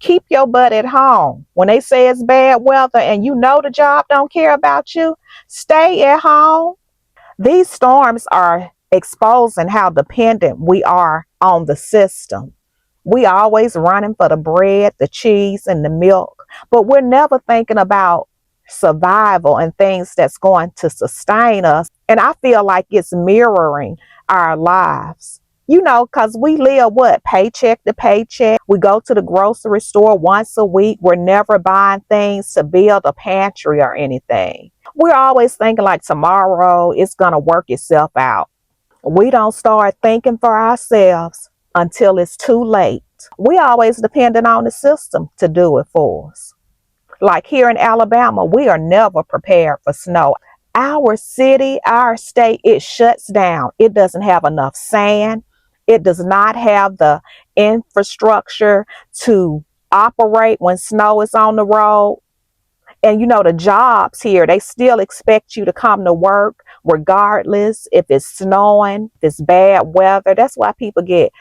Keep your butt at home. When they say it's bad weather and you know the job don't care about you, stay at home. These storms are exposing how dependent we are on the system. We always running for the bread, the cheese, and the milk, but we're never thinking about survival and things that's going to sustain us. And I feel like it's mirroring our lives. Because we live what? Paycheck to paycheck. We go to the grocery store once a week. We're never buying things to build a pantry or anything. We're always thinking like tomorrow it's going to work itself out. We don't start thinking for ourselves until it's too late. We always depending on the system to do it for us. Like here in Alabama, we are never prepared for snow. Our city, our state, it shuts down. It doesn't have enough sand. It does not have the infrastructure to operate when snow is on the road. And the jobs here, they still expect you to come to work regardless if it's snowing, if it's bad weather. That's why people get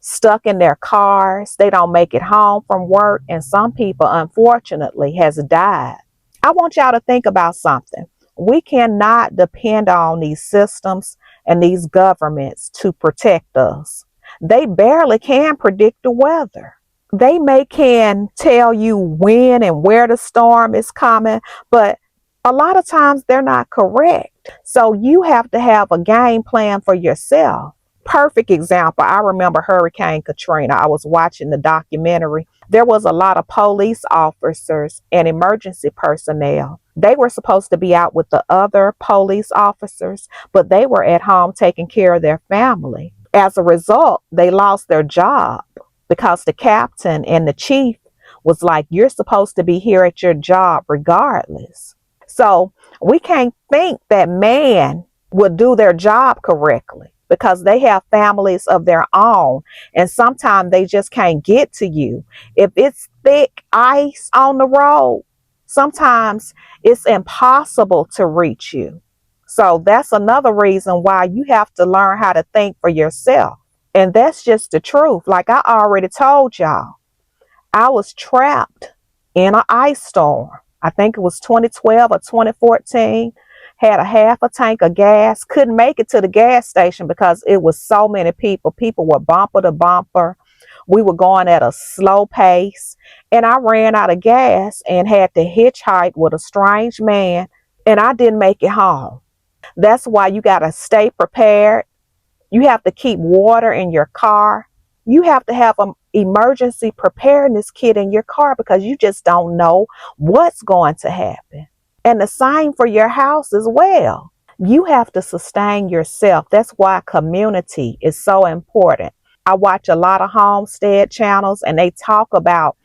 stuck in their cars. They don't make it home from work. And some people, unfortunately, has died. I want y'all to think about something. We cannot depend on these systems and these governments to protect us. They barely can predict the weather. They can tell you when and where the storm is coming, but a lot of times they're not correct. So you have to have a game plan for yourself. Perfect example. I remember Hurricane Katrina. I was watching the documentary. There was a lot of police officers and emergency personnel. They were supposed to be out with the other police officers, but they were at home taking care of their family. As a result, they lost their job because the captain and the chief was like, you're supposed to be here at your job regardless. So we can't think that man will do their job correctly because they have families of their own. And sometimes they just can't get to you. If it's thick ice on the road, sometimes it's impossible to reach you. So that's another reason why you have to learn how to think for yourself. And that's just the truth. Like I already told y'all, I was trapped in an ice storm. I think it was 2012 or 2014. Had a half a tank of gas. Couldn't make it to the gas station because it was so many people. People were bumper to bumper. We were going at a slow pace. And I ran out of gas and had to hitchhike with a strange man. And I didn't make it home. That's why you got to stay prepared. You have to keep water in your car. You have to have an emergency preparedness kit in your car because you just don't know what's going to happen. And the same for your house as well. You have to sustain yourself. That's why community is so important. I watch a lot of homestead channels and they talk about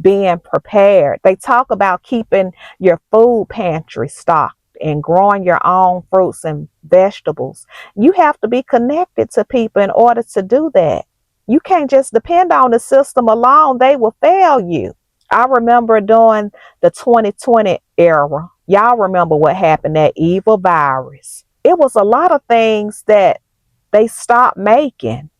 being prepared. They talk about keeping your food pantry stocked and growing your own fruits and vegetables. You have to be connected to people in order to do that. You can't just depend on the system alone. They will fail you. I remember during the 2020 era, y'all remember what happened, that evil virus. It was a lot of things that they stopped making.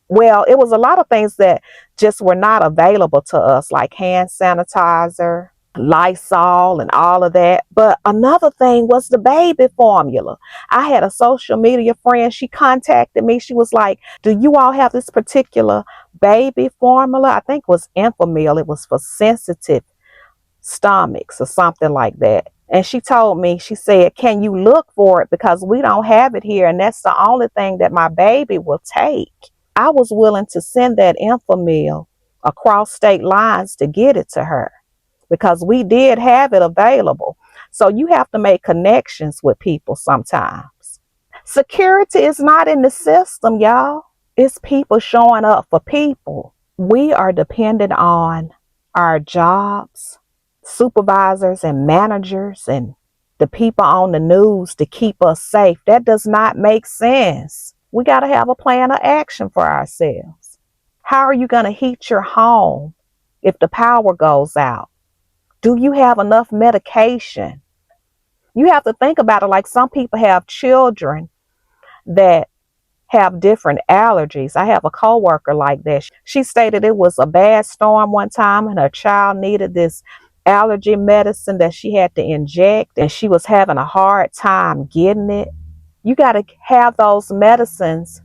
Well, it was a lot of things that just were not available to us, like hand sanitizer, Lysol, and all of that. But another thing was the baby formula. I had a social media friend. She contacted me. She was like, do you all have this particular baby formula? I think it was Enfamil. It was for sensitive stomachs or something like that. And she told me, she said, can you look for it? Because we don't have it here. And that's the only thing that my baby will take. I was willing to send that Enfamil across state lines to get it to her because we did have it available. So you have to make connections with people sometimes. Security is not in the system, y'all. It's people showing up for people. We are dependent on our jobs, supervisors and managers and the people on the news to keep us safe. That does not make sense. We got to have a plan of action for ourselves. How are you going to heat your home if the power goes out? Do you have enough medication? You have to think about it like some people have children that have different allergies. I have a coworker like that. She stated it was a bad storm one time and her child needed this allergy medicine that she had to inject and she was having a hard time getting it. You got to have those medicines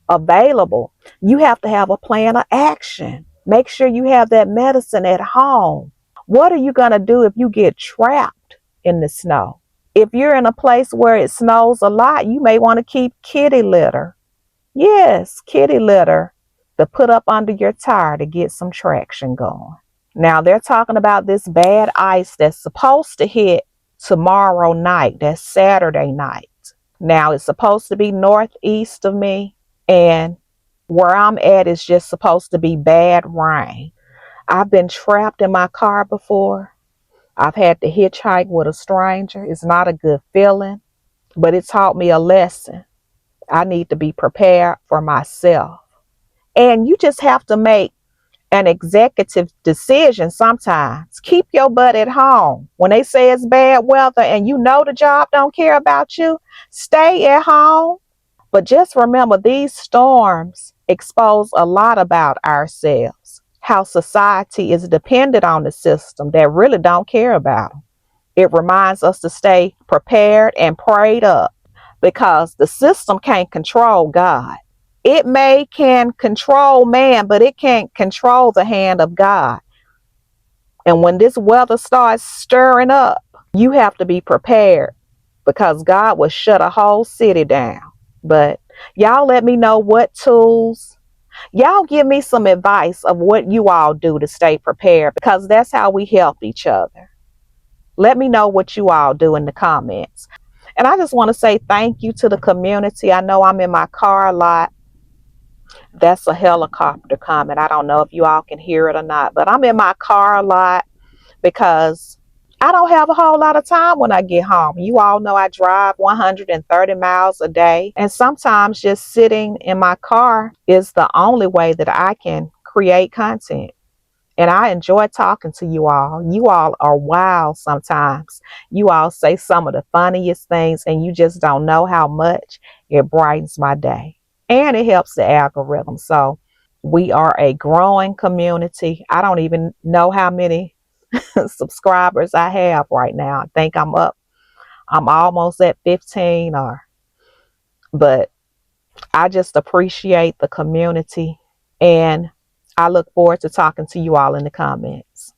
available. You have to have a plan of action. Make sure you have that medicine at home. What are you going to do if you get trapped in the snow? If you're in a place where it snows a lot, you may want to keep kitty litter. Yes, kitty litter to put up under your tire to get some traction going. Now they're talking about this bad ice that's supposed to hit tomorrow night. That's Saturday night. Now it's supposed to be northeast of me, and where I'm at is just supposed to be bad rain. I've been trapped in my car before. I've had to hitchhike with a stranger. It's not a good feeling, but it taught me a lesson. I need to be prepared for myself. And you just have to make an executive decision sometimes. Keep your butt at home. When they say it's bad weather and you know the job don't care about you, stay at home. But just remember, these storms expose a lot about ourselves, how society is dependent on the system that really don't care about them. It reminds us to stay prepared and prayed up because the system can't control God. It may can control man, but it can't control the hand of God. And when this weather starts stirring up, you have to be prepared because God will shut a whole city down. But y'all let me know what tools. Y'all give me some advice of what you all do to stay prepared because that's how we help each other. Let me know what you all do in the comments. And I just want to say thank you to the community. I know I'm in my car a lot. That's a helicopter coming. I don't know if you all can hear it or not, but I'm in my car a lot because I don't have a whole lot of time when I get home. You all know I drive 130 miles a day, and sometimes just sitting in my car is the only way that I can create content. And I enjoy talking to you all. You all are wild sometimes. You all say some of the funniest things, and you just don't know how much it brightens my day. And it helps the algorithm. So we are a growing community. I don't even know how many subscribers I have right now. I think I'm almost at 15 but I just appreciate the community and I look forward to talking to you all in the comments.